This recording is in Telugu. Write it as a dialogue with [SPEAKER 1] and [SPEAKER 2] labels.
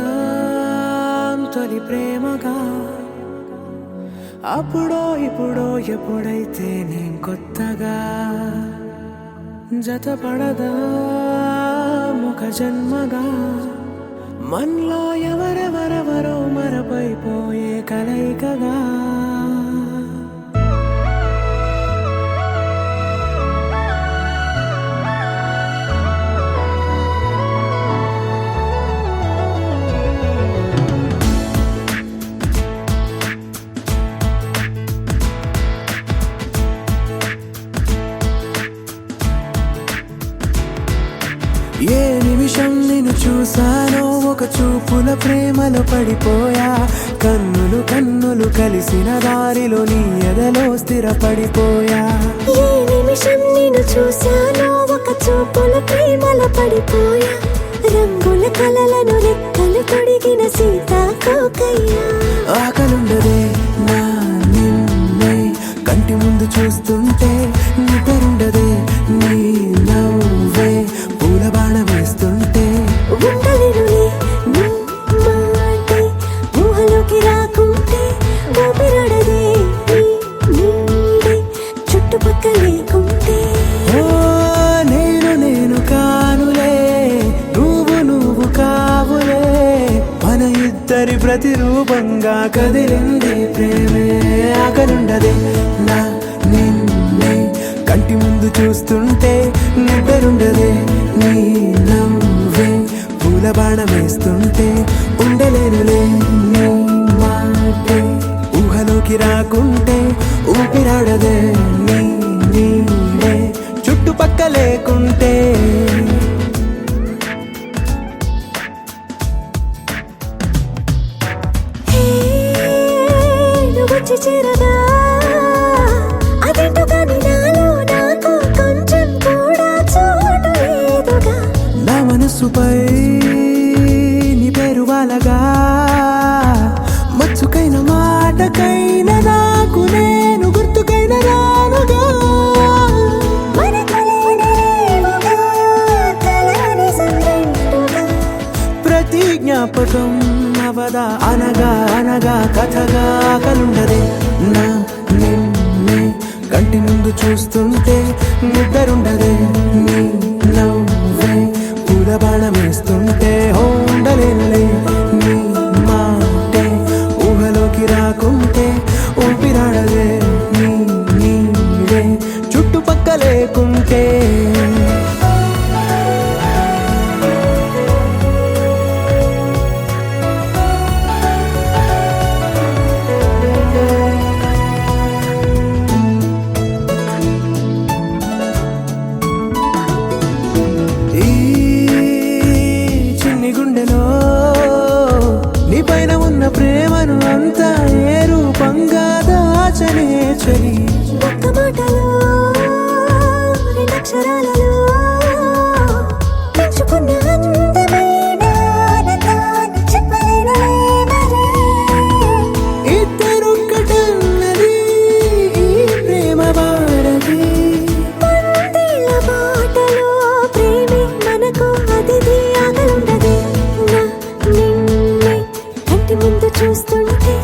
[SPEAKER 1] మొదలవుదాం తొలి ప్రేమగా అప్పుడో ఇప్పుడో ఎప్పుడైతే నేను కొత్తగా జతపడదా ఒక జన్మగా మనలో ఎవరెవరెవరో మరపైపోయే కలయికగా ఏ నిమిషం నిన్ను చూసానో ఒక చూపుల ప్రేమలో పడిపోయా కన్నులు కన్నులు కలిసిన దారిలో నీ ఎదలో స్థిరపడిపోయా
[SPEAKER 2] ఏ నిమిషం నిన్ను చూసానో ఒక చూపుల ప్రేమలో పడిపోయా రంగుల కలలను రెక్కలు తొడిగిన సీతాకోకయ్యా
[SPEAKER 1] ఆకలుండదే నా నిన్నే కంటి ముందు చూస్తుంటే నిద్రుండదే నీ నవ్వే పూల బాణ వేస్తుంటే
[SPEAKER 2] ఉండలేనులే నీ మాటే ఊహలోకి రాకుంటే ఊపిరాడదే నీ నీడే చుట్టుపక్కల లేకుంటే
[SPEAKER 1] ఓ నేను కానులే నువ్వు కావులే మన ఇద్దరి ప్రతిరూపంగా కదిలింది ప్రేమే ఆకలుండదే నా నిన్నే కంటి ముందు చూస్తుంటే నిద్రుండదే నీ నవ్వే పూల బాణ వేస్తుంటే ఉండలేనులే నీ మాటే ఊహలోకి రాకుంటే ఊపిరాడదే నీ నీడే చుట్టుపక్క లేకుంటే
[SPEAKER 2] హే నువ్వు వచ్చి చేరగా అదేంటో కానీ నాలో నాకు కొంచెం కూడా చోటు లేదుగా
[SPEAKER 1] నా మనసుపై నీ పేరు వాలగా మచ్చుకైన మాటకైన నాకు నేను గుర్తుకైన రానుగా
[SPEAKER 2] మనకలేనిరేవుగా కలని సంరెండుగా
[SPEAKER 1] ప్రతి జ్ఞాపకం అవదా అనగా అనగా కథగా కలుండదే నా నిన్నే కంటి ముందు చూస్తుంటే నిద్రుండదే నీ నవ్వే పూల బాణం వేస్తుంటే ఉండలేనులే నీ మాటే ఊహలోకి రాకుంటే ఊపిరాడదే నీ నీడే చుట్టుపక్క లేకుంటే ఈ చిన్ని గుండెలో నీ పైన ఉన్న ప్రేమను అంతా ఏ రూపంగా దాచనే చలి
[SPEAKER 2] ఒక్క మాటలో రెండక్షరాలలో పెంచుకున్న అందమైన ఆనందాన్ని చెప్పలేనులే మరి.
[SPEAKER 1] ఇద్దరొక్కటన్నది ఈ ప్రేమ వాడది
[SPEAKER 2] వందేళ్ల బాటలో ప్రేమే మనకు అతిథి ఆగలుండదే నా నిన్నే కంటి ముందు చూస్తుంటే